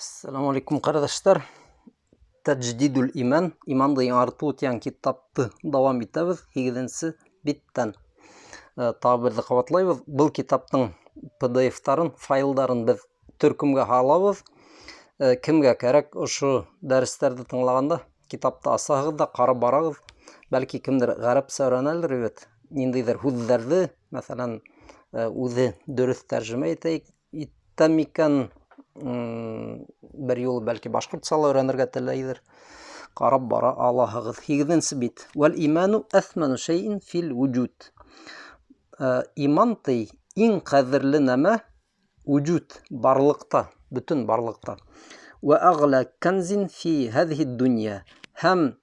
Assalamu alaikum kardeşler. Tecdidül iman, imandı yaratуу деген kitapты дawам etебиz. 8-нче биттен. Табирди кабатлайбыз. Бұл китаптың PDF-тарын, файлдарын біз төркүмгө алабыз. Кимге керек ушу дәрестерди тыңлаганда китапты асагыз да карап барагыз. Бәлки кимдир гарапча öğrenелдир бит. Ниндейдир хүзләрди, мәсәлән, үзе дөрес тәрҗемә итәм икән, bir yol belki башкортча öğrenirge теләйдер. Карап бара алаһыгыз. 8-нче бит. Вәл иману асману шайин фил вуджуд. Иман тый иң кадерле нәмә вуджуд, барлыкта, бүтүн барлыкта. Ва агла канзин фи һәзиһи дөнья. Һәм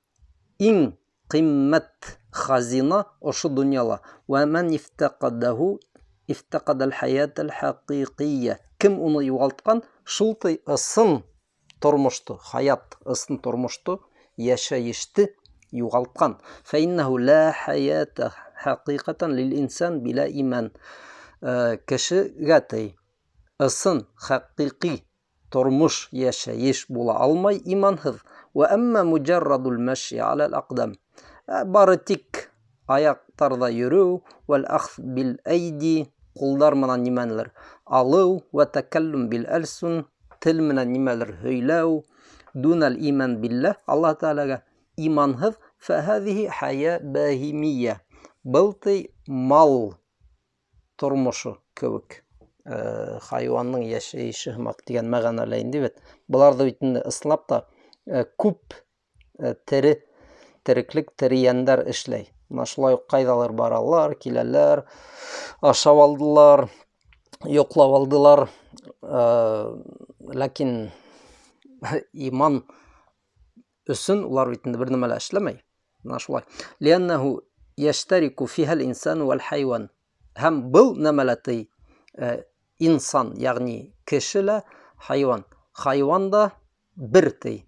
иң кыйммәт хазина ошо дөньяла. Ва ман ифтaqadahu ифтaqada al-hayat al-haqiqiyya. Ким уны югалткан, шул ысын тормышты, хаят ысын тормышты, яшәеште югалткан. Фәиннәһу ла хаята хакыйкатан лил-инсан била иман. Кешегә тый ысын хакыйкый тормыш яшәеш була алмай иманһыз. Ва амма муjarradul mashi ala al-aqdam. Бары тик аяктарда йөрү, вал ахз бил айди, кулдар менән нимәлер алу, ва такаллум бил алсун, тел менән нимәлер һөйләү, дунал иман билләh, Аллаһ Таалага иманһыз, фәһәзиһи хая баһимия. Был тый мал тормышы кебек. Хайванның яшәеше химак дигән мәгънәләр инде бит. Буларда бит ислап та күп тереклек терияндәр эшләй. Менә шулай ук кайдалар баралар, киләләр, ашап алдылар, йоклап алдылар. Ләкин иман өсөн улар бит бер нәмә лә эшләмәй. Менә шулай. Лианнаху яштарику фиһа ал-инсан вал хайван. Һәм был нәмәләте инсан, ягъни кешелә хайван. Хайванда бер тый.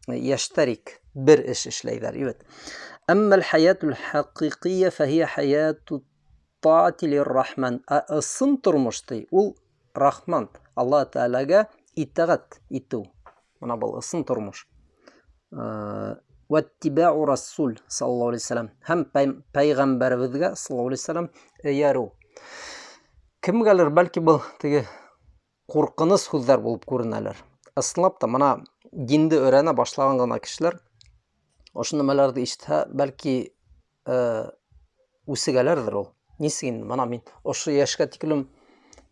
Яштарик бер эш эшләйләр. Ибет. Әмма al-hayatu al-haqiqiyya фәһия hayatu таати лир-рахман. Ысын тормышты ул Рахман, Аллаһ Таалага итәгать итү. Менә бу ысын тормыш. Ваттибау расул саллаллаху алейхи вассалам. Һәм пәйгамбәребезгә саллаллаху алейхи вассалам яру. Кемгәлер бәлки бу теге куркыныч сүзләр булып күренәләр. Ислап та менә динде өйрәнә башлаган гына кешеләр ошо нәмәләрне ишетһә, бәлки үсегәләрдер ул. Нисен, менә мин ошо яшькә тиклем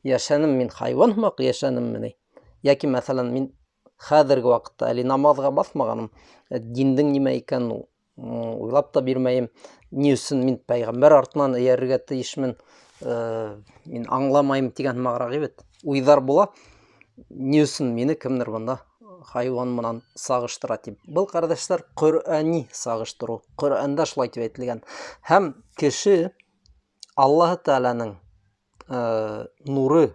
яшәнем, мин хайван химак яшәнеммени. Яки мәсәлән мин хәзерге вакытта әле намазга басмаганым, диндең нимә икән уйлап та бирмәем. Ни өчен мин пәйгамбәр артыннан иярергә тиешмен, мин аңламайм дигән маграк бит. Уйдар була. Ни өчен мине кемдер монда хайван менән сагыштыра дип. Бу кардәшләр Коръани сагыштыру. Коръанда шулай дип әйтелгән. Һәм кеше Аллаһ Тааланың нуры,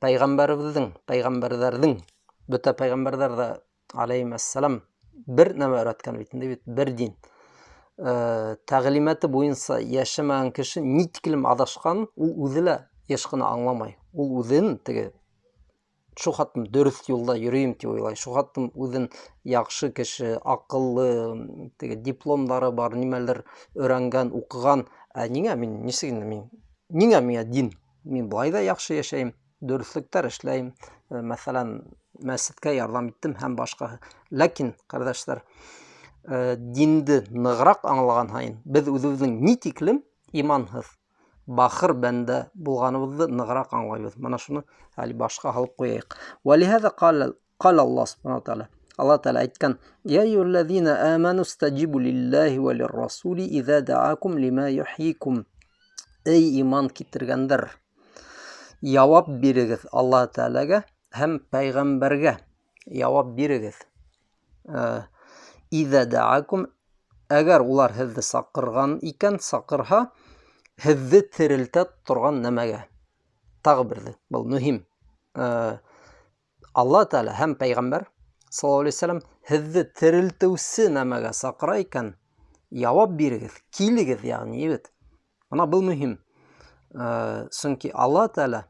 пәйгамбәребезнең, пәйгамбәрләрнең, бөтә пәйгамбәрләр дә алейһиссалам бер нәмә өйрәткән бит инде, бер дин. Тәгълиматы буенча яшәмәгән кеше ниткилем адашкан, ул үзе лә ешкыны аңламай. Ул үзен теге шу хатын дөрес юлда йөрим дип уйлай. Шу хатын үзен яхшы кеше, акыллы, теге дипломдары бар, нимәлер өйрәнгән, укыган. Нигә мин нигә миңа дин? Мин булай да яхшы яшәйм, дөреслектәр эшләйм. Мәсәлән, мәсҗидкә ярдәм иттем һәм башка. Ләкин, кардәшләр, динде ныграк аңлаган һайын, без үзебезнең нитиклем иманһыз, бахыр бәндә булганыбызны ныграк аңлайбыз. Менә шуны әле башка алып куяйк. Валиһаза кала Аллаһ субханаһу ва тааля. Аллаһ Таала әйткән: "Я айюллазина аману стаҗибу лиллаһи ва лир-расули иза даакум лима юхйикум." Эй иман китергәндер, явап бирегез Аллаһ Таалага һәм пәйгамбәргә явап бирегез. Иза даакум, әгәр улар һезне сакырган икән, сакырһа, һезне терелтә торган нәмәгә. Тагы берде, бу мөһим. Аллаһ Таала һәм пәйгамбәр саллаллаху алейхи вассалам һезне терелтүсе нәмәгә сакыра икән, явап бирегез, килегез, ягъни бит. Менә бу мөһим. Чөнки Аллаһ Таала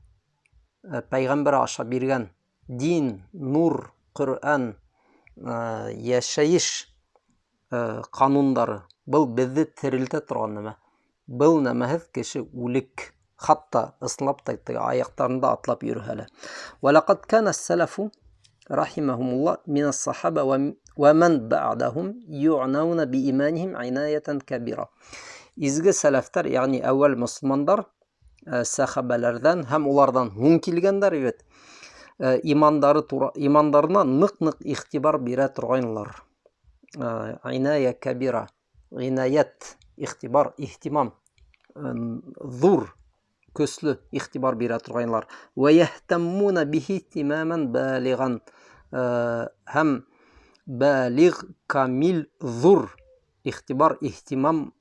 пәйгамбәр аша биргән дин, нур, Qur'an, яшәйеш канундары. Был безне терелтә торган нәмә. Был нәмәһез кеше үлек. Хатта ысынлап та аяктарында атлап йөрһәләр. وَلَقَدْ كَانَ السَّلَفُ رحمهم الله من الصحابة ومن بعدهم يعنون بإيمانهم عناية كبيرة. Изге сәләфтәр, ягъни әүвәл мөселмандар, сахабалардан һәм улардан һуң килгәннәр бит, имандарына нык-нык игътибар бирә торганнар. Иная кабира, инаят, игътибар, ихтимам, зур, көсле игътибар бирә торганнар. Ва яхтаммуна бихи ихтимаман балиган, һәм балиг, камил, зур игътибар, ихтимам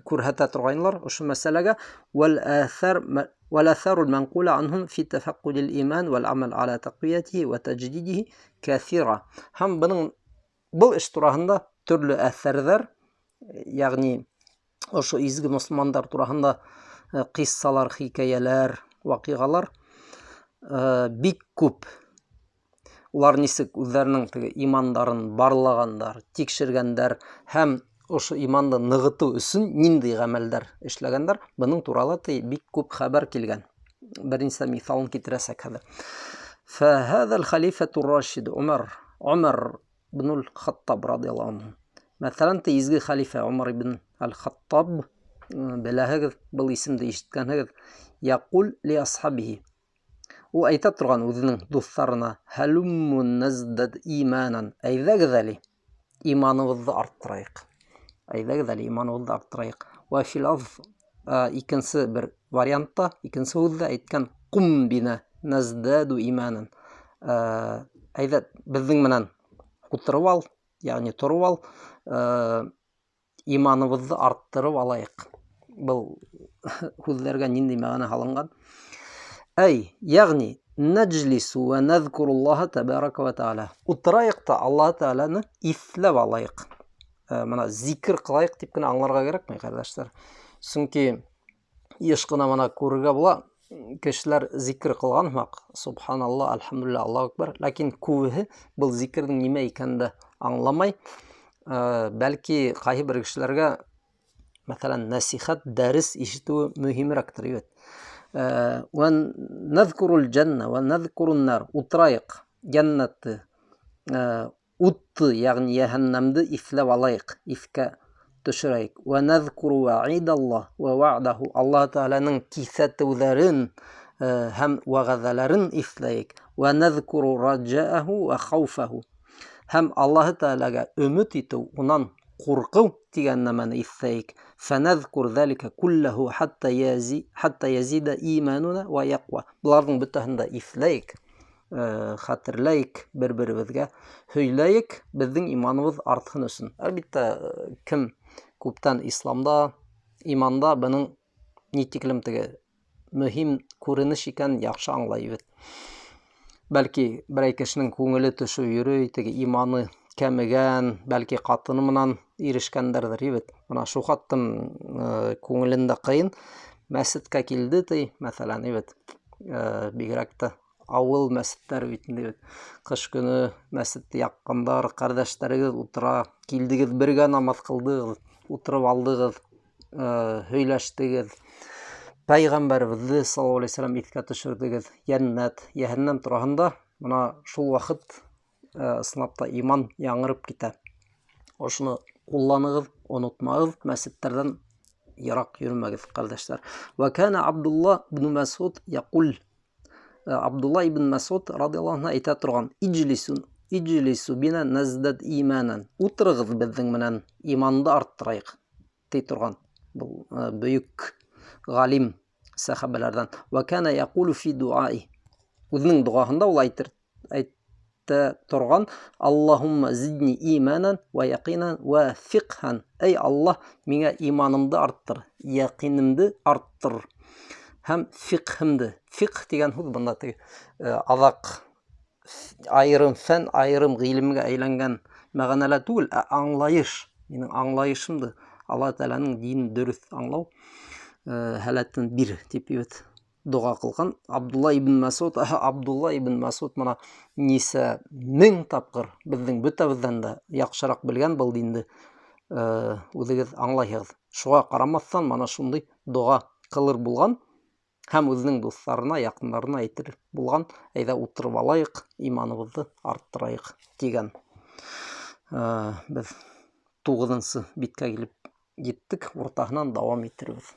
күрһәтә торганнар ошо мәсьәләгә. والآثار المنقولة عنهم في تفقد الإيمان والعمل على تقويته وتجديده كثيرة. Һәм бұл эш тураһында төрле әҫәрҙәр, ягъни ошо изге мөселмандар тураһында кыссалар, хикәяләр, вакыйгалар бик күп. Улар нисек үзләренең имандарын барлагандар, тикшергәндәр һәм ошо иманды ныгыту өчен нинди гамәлләр эшләгәннәр, буның туралы бик күп хәбәр килгән. Беренче мисалын китерәсәк хәзер. فهذا الخليفة الراشد عمر بن الخطاب رضي الله عنه. Мәсәлән, изге халифа Умар ибн аль-Хаттаб, беләһегез, был исемде ишеткәнһегез, яқул ли асхабихи. Ул әйтә торган үзенең дусларына: "Халумму наздад иманан", әйҙәгеҙ әле, иманыбыҙҙы арттырайыҡ. Әйҙәгеҙ әле, иманыбыҙҙы арттырайыҡ. Ва фил афз, икенсе бер вариантта, икенсе һүҙҙә әйткән: "Ҡум бина наздаду иманан", әйҙә, беҙҙең менән ултырып ал, ягъни тороп ал, иманыбыҙҙы арттырып алайыҡ. Был һүҙләргә нинди мәғәнә һалынған? Әй, ягъни наджлису ва наҙкуруллаһа табарака ва тааля. Ултырайыҡ та Аллаһ Тәғәләне иҫләп алайыҡ. Мына зикр ҡылайыҡ тип кенә аңларға кәрәкмәй, ҡәрҙәштәр. Сөнки йыш ҡына мына күрергә була, кешеләр зикр ҡылған һымаҡ, субханалла, альхамдулилла, Аллаһу акбар, ләкин күбеһе был зикрҙең нимә икәнен дә аңламай. Бәлки ҡайһы бер кешеләргә, мәҫәлән, нәсихәт, дәрес ишетеүе мөһимерәктер бит. Ва наҙкурул джанна ва наҙкурун нар. Ултырайыҡ, джәннәтте, утты, ягъни йәһәннәмде иҫләп алайыҡ, иҫкә төшөрәйек. Ва наҙкуру ваъидаллаһ ва ваъдаһу. Аллаһ Тәғәләнең киҫәтеүҙәрен һәм вәғәҙәләрен иҫләйек. Ва наҙкуру раджаъаһу ва хауфаһу. Һәм Аллаһ Тәғәләгә өмөт итеү, унан ҡурҡыу тигән нәмәне иҫләйек. Фәнәҙкур ذَلِكَ كُلَّهُ حَتَّى يَزِيدَ إِيمَانُنَا وَيَقْوَى. Бұларҙың бөтәһен дә иҫләйек, хәтерләйек, бер-беребеҙгә һөйләйек, беҙҙең иманыбыҙ артһын өсөн. Әлбиттә, кем күптән исламда, иманда бының ни тиклем мөһим күренеш икәнен яҡшы аңлай бит. Бәлки, берәй кешенең күңеле төшөп йөрөй, иманы кәмегән, бәлки ҡатыны менән ирешкәндәрҙер бит. Мына шул хаттым күңелендә ҡыйын, мәсеткә килде ти, мәҫәлән, бит. Бигерәк тә ауыл мәсеттәре бит. Ҡыш көнө мәсетте яҡҡандар, ҡәрҙәштәрегеҙ ултыра, килдегеҙ, бергә намаҙ ҡылдығыҙ, ултырып алдығыҙ, һөйләштегеҙ, Пәйғәмбәребеҙҙе саллаллаху алейхи ва саллям иҫкә төшөрҙөгөҙ, йәннәт, йәһәннәм тураһында. Мына шул ваҡыт ысынлап та иман яңырып китә. Ошоно ҡулланығыҙ, онотмағыҙ, мәсеттәрҙән йыраҡ йөрөмәгеҙ, ҡәрҙәштәр. Ва кана Абдулла ибн Масъуд яҡул. Абдулла ибн Масъуд радиллаһу анһу әйтә торған: "Иджлису бина наздад иманан." Ултырығыҙ беҙҙең менән, иманды арттырайыҡ, ти торған. Был бөйөк ғалим сахабалардан. Ва кана яҡулу фи дуаи. Үҙенең дуғаһында ул әйтә торған: "Аллаһумма зидни иманан ва яҡинан ва фиқхан." Эй Аллаһ, миңә иманымды арттыр, яҡинымды арттыр һәм фиқһымды. Фиқх тигән һүҙ бында аҙаҡ айырым фән, айырым ғилемгә әйләнгән мәғәнәлә түгел, аңлайыш. Минең аңлайышымды, Аллаһ Тәғәләнең динен дөрөҫ аңлау һәләтен бир, тип бит. дуға қылған. Абдулла ибн Масуд мына несі 1000 тапқыр біздің бүтәбізден де яқшырақ білген бұл динді, өзігіз аңлайсыз. Шуға қарамастан мана шундай дуға қылыр болған, һәм өзінің достарына, якындарына әйтер болған, әйдә утырып алайық, иманыбызды арттырайық деген. Біз 9-нчы биткә килеп еттік, ортасынан давам иттербез.